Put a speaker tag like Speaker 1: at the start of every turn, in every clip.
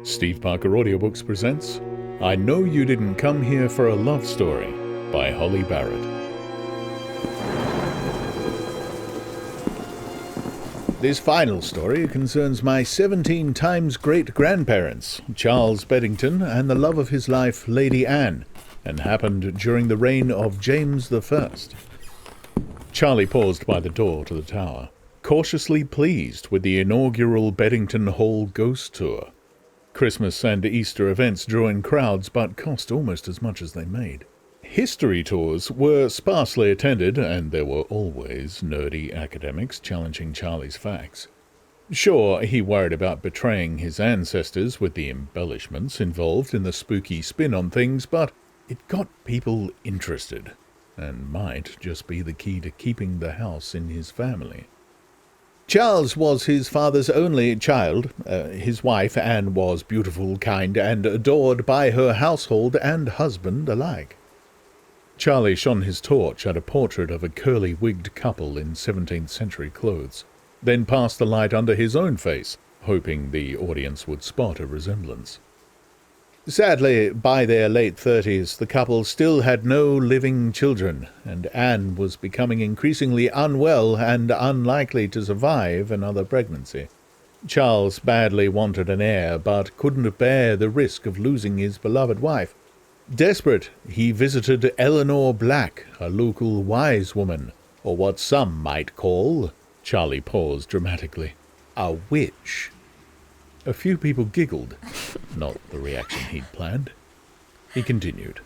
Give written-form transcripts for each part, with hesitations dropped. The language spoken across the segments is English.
Speaker 1: Steve Parker Audiobooks presents I Know You Didn't Come Here for a Love Story by Holly Barratt. This final story concerns my 17 times great-grandparents, Charles Beddington and the love of his life, Lady Anne, and happened during the reign of James I. Charlie paused by the door to the tower, cautiously pleased with the inaugural Beddington Hall ghost tour. Christmas and Easter events drew in crowds but cost almost as much as they made. History tours were sparsely attended, and there were always nerdy academics challenging Charlie's facts. Sure, he worried about betraying his ancestors with the embellishments involved in the spooky spin on things, but it got people interested, and might just be the key to keeping the house in his family. Charles was his father's only child. His wife, Anne, was beautiful, kind, and adored by her household and husband alike. Charlie shone his torch at a portrait of a curly-wigged couple in 17th century clothes, then passed the light under his own face, hoping the audience would spot a resemblance. Sadly, by their late 30s, the couple still had no living children, and Anne was becoming increasingly unwell and unlikely to survive another pregnancy. Charles badly wanted an heir, but couldn't bear the risk of losing his beloved wife. Desperate, he visited Eleanor Black, a local wise woman, or what some might call, Charlie paused dramatically, a witch. A few people giggled, not the reaction he'd planned. He continued.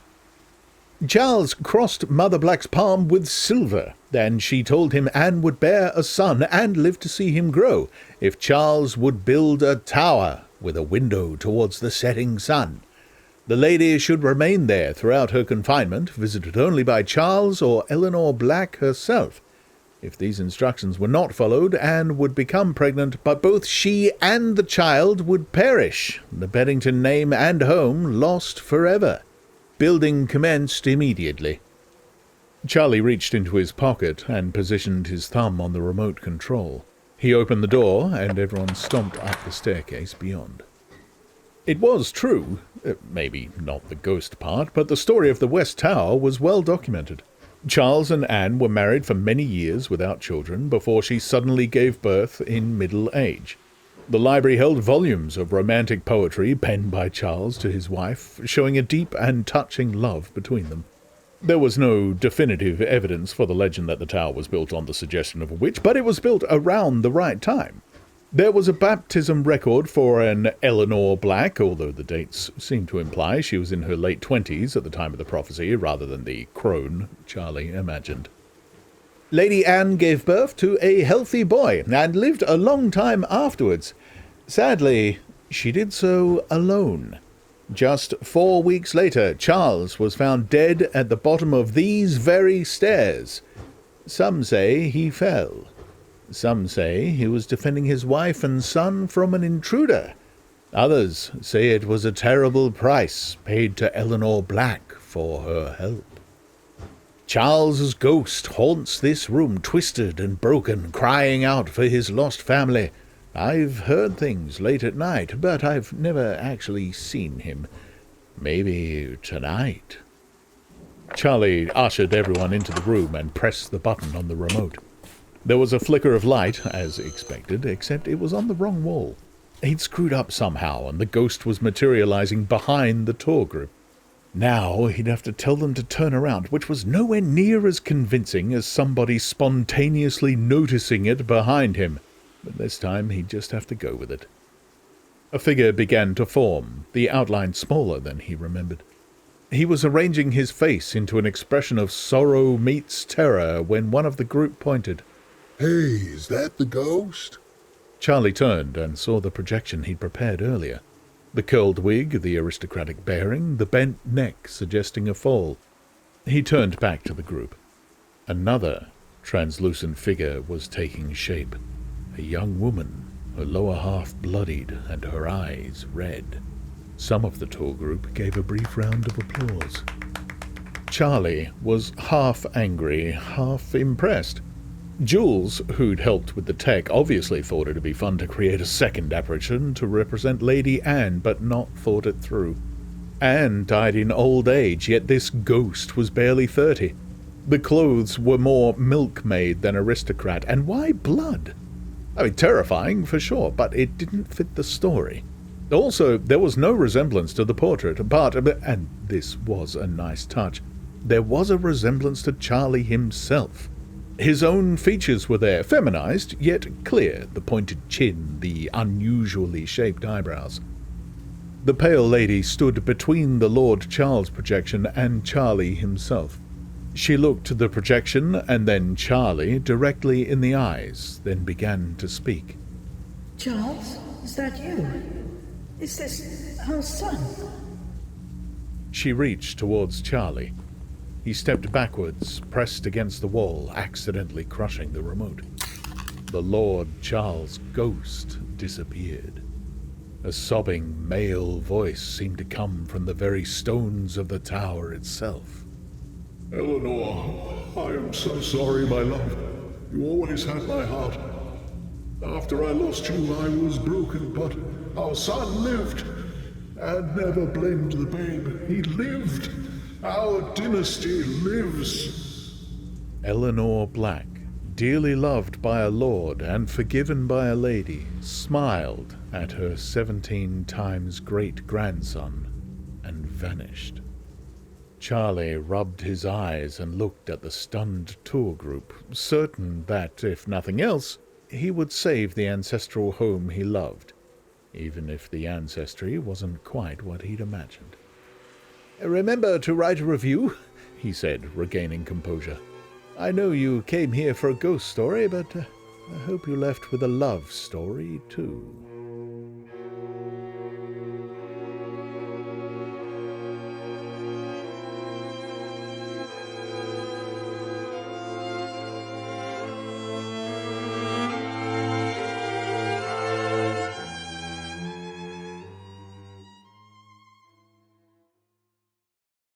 Speaker 1: Charles crossed Mother Black's palm with silver, and she told him Anne would bear a son and live to see him grow, if Charles would build a tower with a window towards the setting sun. The lady should remain there throughout her confinement, visited only by Charles or Eleanor Black herself. If these instructions were not followed, Anne would become pregnant, but both she and the child would perish, the Beddington name and home lost forever. Building commenced immediately. Charlie reached into his pocket and positioned his thumb on the remote control. He opened the door, and everyone stomped up the staircase beyond. It was true, maybe not the ghost part, but the story of the West Tower was well documented. Charles and Anne were married for many years without children before she suddenly gave birth in middle age. The library held volumes of romantic poetry penned by Charles to his wife, showing a deep and touching love between them. There was no definitive evidence for the legend that the tower was built on the suggestion of a witch, but it was built around the right time. There was a baptism record for an Eleanor Black, although the dates seem to imply she was in her late 20s at the time of the prophecy, rather than the crone Charlie imagined. Lady Anne gave birth to a healthy boy, and lived a long time afterwards. Sadly, she did so alone. Just 4 weeks later, Charles was found dead at the bottom of these very stairs. Some say he fell. Some say he was defending his wife and son from an intruder. Others say it was a terrible price paid to Eleanor Black for her help. Charles's ghost haunts this room, twisted and broken, crying out for his lost family. I've heard things late at night, but I've never actually seen him. Maybe tonight. Charlie ushered everyone into the room and pressed the button on the remote. There was a flicker of light, as expected, except it was on the wrong wall. He'd screwed up somehow, and the ghost was materializing behind the tour group. Now he'd have to tell them to turn around, which was nowhere near as convincing as somebody spontaneously noticing it behind him. But this time he'd just have to go with it. A figure began to form, the outline smaller than he remembered. He was arranging his face into an expression of sorrow meets terror when one of the group pointed.
Speaker 2: Hey, is that the ghost?
Speaker 1: Charlie turned and saw the projection he'd prepared earlier. The curled wig, the aristocratic bearing, the bent neck suggesting a fall. He turned back to the group. Another translucent figure was taking shape. A young woman, her lower half bloodied and her eyes red. Some of the tour group gave a brief round of applause. Charlie was half angry, half impressed. Jules, who'd helped with the tech, obviously thought it'd be fun to create a second apparition to represent Lady Anne, but not thought it through. Anne died in old age, yet this ghost was barely 30. The clothes were more milkmaid than aristocrat, and why blood? I mean, terrifying for sure, but it didn't fit the story. Also, there was no resemblance to the portrait, but, and this was a nice touch, there was a resemblance to Charlie himself. His own features were there, feminized, yet clear, the pointed chin, the unusually shaped eyebrows. The pale lady stood between the Lord Charles projection and Charlie himself. She looked the projection and then Charlie directly in the eyes, then began to speak.
Speaker 3: Charles, is that you? Is this our son?
Speaker 1: She reached towards Charlie. He stepped backwards, pressed against the wall, accidentally crushing the remote. The Lord Charles ghost disappeared. A sobbing male voice seemed to come from the very stones of the tower itself.
Speaker 2: Eleanor, I am so sorry, my love. You always had my heart. After I lost you, I was broken, but our son lived. And never blamed the babe. He lived. Our dynasty lives.
Speaker 1: Eleanor Black, dearly loved by a lord and forgiven by a lady, smiled at her 17 times great-grandson and vanished. Charlie rubbed his eyes and looked at the stunned tour group, certain that, if nothing else, he would save the ancestral home he loved, even if the ancestry wasn't quite what he'd imagined. "Remember to write a review," he said, regaining composure. "I know you came here for a ghost story, but I hope you left with a love story, too."